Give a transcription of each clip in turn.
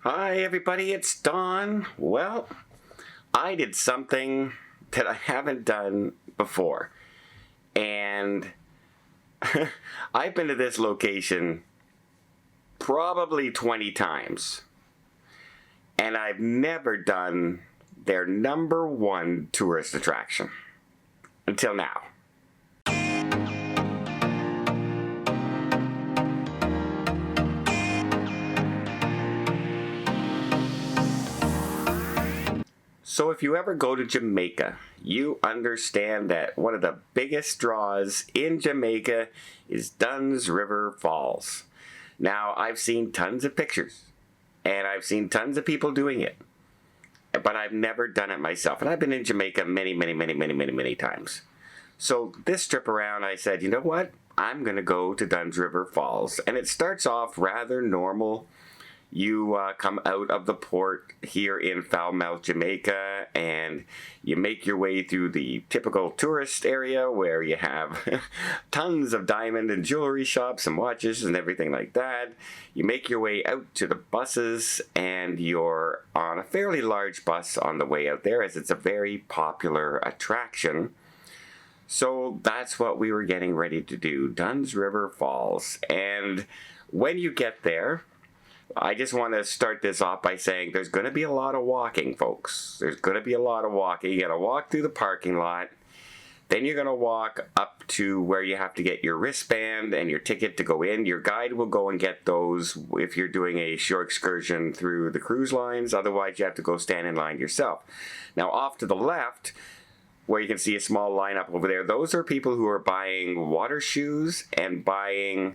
Hi everybody, it's Don. Well, I did something that I haven't done before. And I've been to this location probably 20 times. And I've never done their #1 tourist attraction. Until now. So if you ever go to Jamaica, you understand that one of the biggest draws in Jamaica is Dunn's River Falls. Now, I've seen tons of pictures, and I've seen tons of people doing it, but I've never done it myself. And I've been in Jamaica many times. So this trip around, I said, you know what? I'm going to go to Dunn's River Falls. And it starts off rather normal. You come out of the port here in Falmouth, Jamaica, and you make your way through the typical tourist area where you have tons of diamond and jewelry shops and watches and everything like that. You make your way out to the buses, and you're on a fairly large bus on the way out there, as it's a very popular attraction. So that's what we were getting ready to do, Dunn's River Falls. And when you get there, I just want to start this off by saying there's going to be a lot of walking, folks. There's going to be a lot of walking. You got to walk through the parking lot. Then you're going to walk up to where you have to get your wristband and your ticket to go in. Your guide will go and get those if you're doing a shore excursion through the cruise lines. Otherwise, you have to go stand in line yourself. Now, off to the left, where you can see a small lineup over there, those are people who are buying water shoes and buying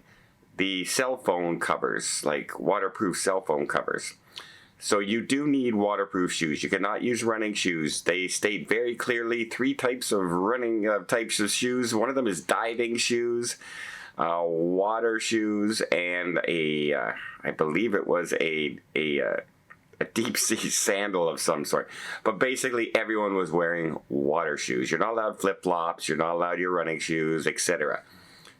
the cell phone covers, like waterproof cell phone covers. So you do need waterproof shoes. You cannot use running shoes. They state very clearly 3 types of running types of shoes. One of them is diving shoes, water shoes, and I believe it was a deep sea sandal of some sort. But basically everyone was wearing water shoes. You're not allowed flip-flops, you're not allowed your running shoes, etc.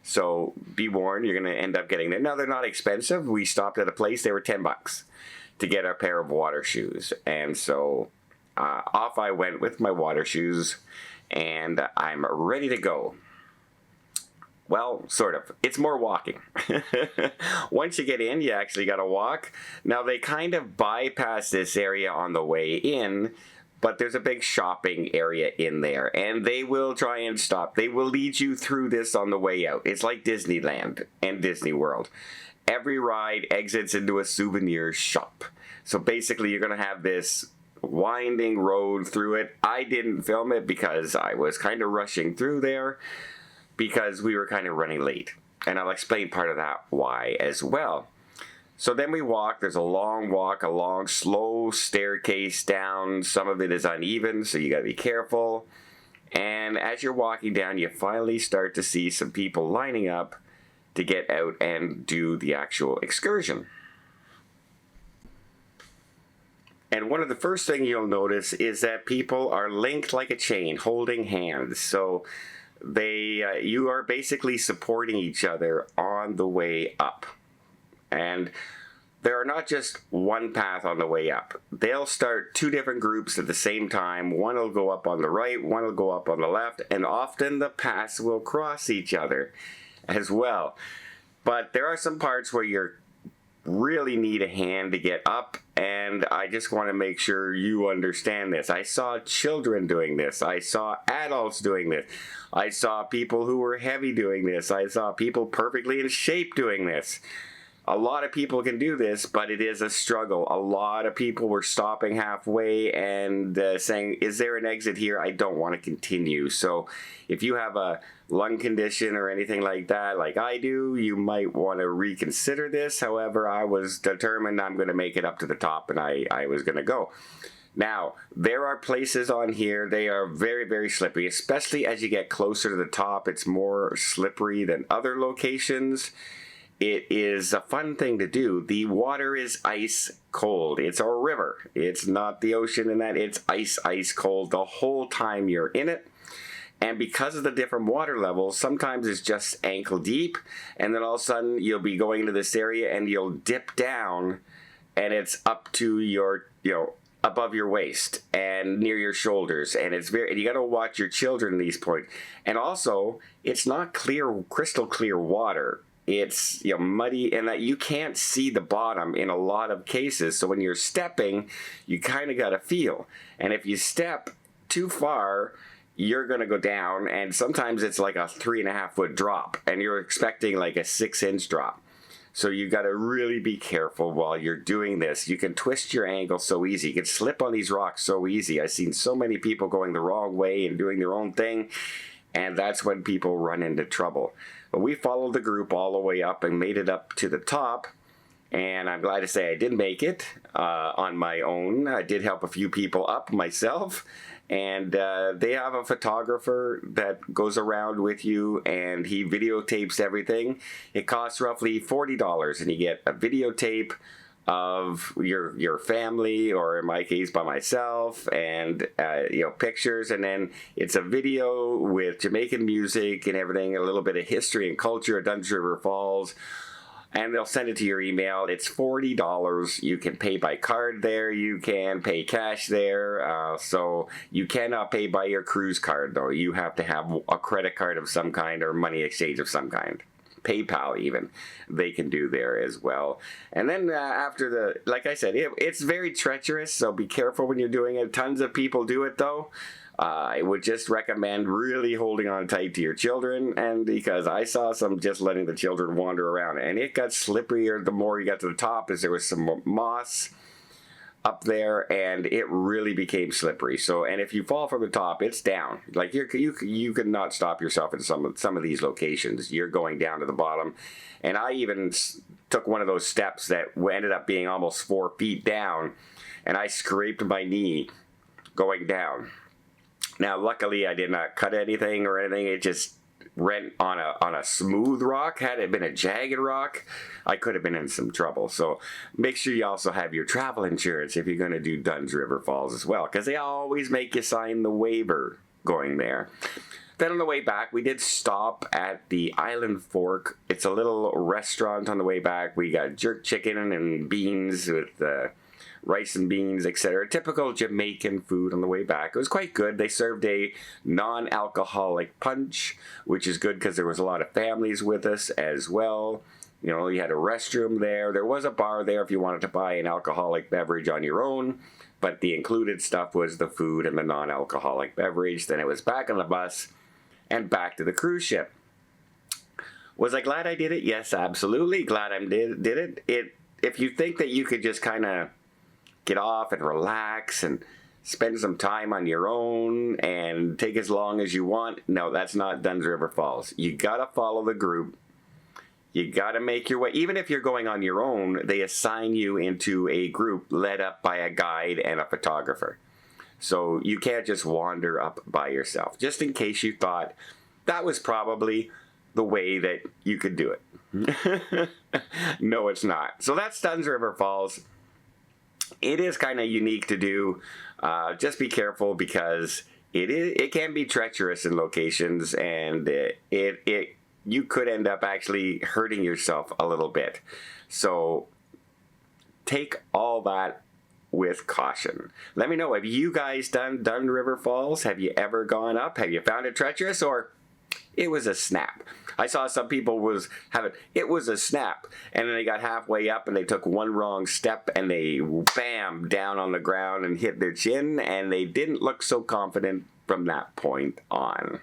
So be warned, you're going to end up getting them. Now, they're not expensive. We stopped at a place, they were $10 to get a pair of water shoes. And so off I went with my water shoes, and I'm ready to go. Well, sort of. It's more walking. Once you get in, you actually got to walk. Now, they kind of bypass this area on the way in, but there's a big shopping area in there, and they will try and stop. They will lead you through this on the way out. It's like Disneyland and Disney World. Every ride exits into a souvenir shop. So basically, you're going to have this winding road through it. I didn't film it because I was kind of rushing through there because we were kind of running late. And I'll explain part of that why as well. So then we walk. There's a long walk, a long, slow staircase down. Some of it is uneven, so you got to be careful. And as you're walking down, you finally start to see some people lining up to get out and do the actual excursion. And one of the first things you'll notice is that people are linked like a chain, holding hands. So you are basically supporting each other on the way up. And there are not just one path on the way up. They'll start 2 different groups at the same time. One will go up on the right, one will go up on the left, and often the paths will cross each other as well. But there are some parts where you really need a hand to get up, and I just want to make sure you understand this. I saw children doing this. I saw adults doing this. I saw people who were heavy doing this. I saw people perfectly in shape doing this. A lot of people can do this, but it is a struggle. A lot of people were stopping halfway and saying, is there an exit here? I don't want to continue. So if you have a lung condition or anything like that, like I do, you might want to reconsider this. However, I was determined I'm going to make it up to the top, and I was going to go. Now, there are places on here, they are very slippery, especially as you get closer to the top. It's more slippery than other locations. It is a fun thing to do. The water is ice cold. It's a river. It's not the ocean in that. It's ice cold the whole time you're in it. And because of the different water levels, sometimes it's just ankle deep, and then all of a sudden you'll be going into this area and you'll dip down and it's up to your, above your waist and near your shoulders, and and you got to watch your children at these points. And also, it's not clear, crystal clear water. It's muddy, and that you can't see the bottom in a lot of cases. So when you're stepping, you kind of got to feel. And if you step too far, you're going to go down, and sometimes it's like a 3.5 foot drop, and you're expecting like a 6-inch drop. So you got to really be careful while you're doing this. You can twist your ankle so easy. You can slip on these rocks so easy. I've seen so many people going the wrong way and doing their own thing, and that's when people run into trouble. But we followed the group all the way up and made it up to the top, and I'm glad to say I did make it on my own. I did help a few people up myself, and they have a photographer that goes around with you, and he videotapes everything. It costs roughly $40, and you get a videotape of your family, or in my case by myself, and pictures, and then it's a video with Jamaican music and everything, a little bit of history and culture of Duns River Falls, and they'll send it to your email. It's $40. You can pay by card there, you can pay cash there, so you cannot pay by your cruise card though. You have to have a credit card of some kind or money exchange of some kind. PayPal even, they can do there as well. And then after like I said, it's very treacherous, so be careful when you're doing it. Tons of people do it though. I would just recommend really holding on tight to your children, and because I saw some just letting the children wander around, and it got slipperier the more you got to the top, as there was some moss up there, and it really became slippery. So, and if you fall from the top, it's down. Like you could not stop yourself in some of these locations. You're going down to the bottom. And I even took one of those steps that ended up being almost 4 feet down, and I scraped my knee going down. Now, luckily, I did not cut anything or anything. It just went on a smooth rock. Had it been a jagged rock, I could have been in some trouble. So make sure you also have your travel insurance if you're going to do Duns River Falls as well, because they always make you sign the waiver going there. Then on the way back, we did stop at the Island Fork. It's a little restaurant on the way back. We got jerk chicken and beans with rice and beans, etc. Typical Jamaican food on the way back. It was quite good. They served a non-alcoholic punch, which is good because there was a lot of families with us as well. You had a restroom there. There was a bar there if you wanted to buy an alcoholic beverage on your own, but the included stuff was the food and the non-alcoholic beverage. Then it was back on the bus and back to the cruise ship. Was I glad I did it? Yes, absolutely. Glad I did it. If you think that you could just kind of get off and relax and spend some time on your own and take as long as you want, no, that's not Duns River Falls. You gotta follow the group. You gotta make your way. Even if you're going on your own, they assign you into a group led up by a guide and a photographer. So you can't just wander up by yourself, just in case you thought that was probably the way that you could do it. No, it's not. So that's Duns River Falls. It is kind of unique to do. Just be careful because it can be treacherous in locations, and you could end up actually hurting yourself a little bit. So take all that with caution. Let me know, have you guys done River Falls? Have you ever gone up? Have you found it treacherous, or it was a snap? I saw some people it was a snap, and then they got halfway up and they took one wrong step and they bam down on the ground and hit their chin, and they didn't look so confident from that point on.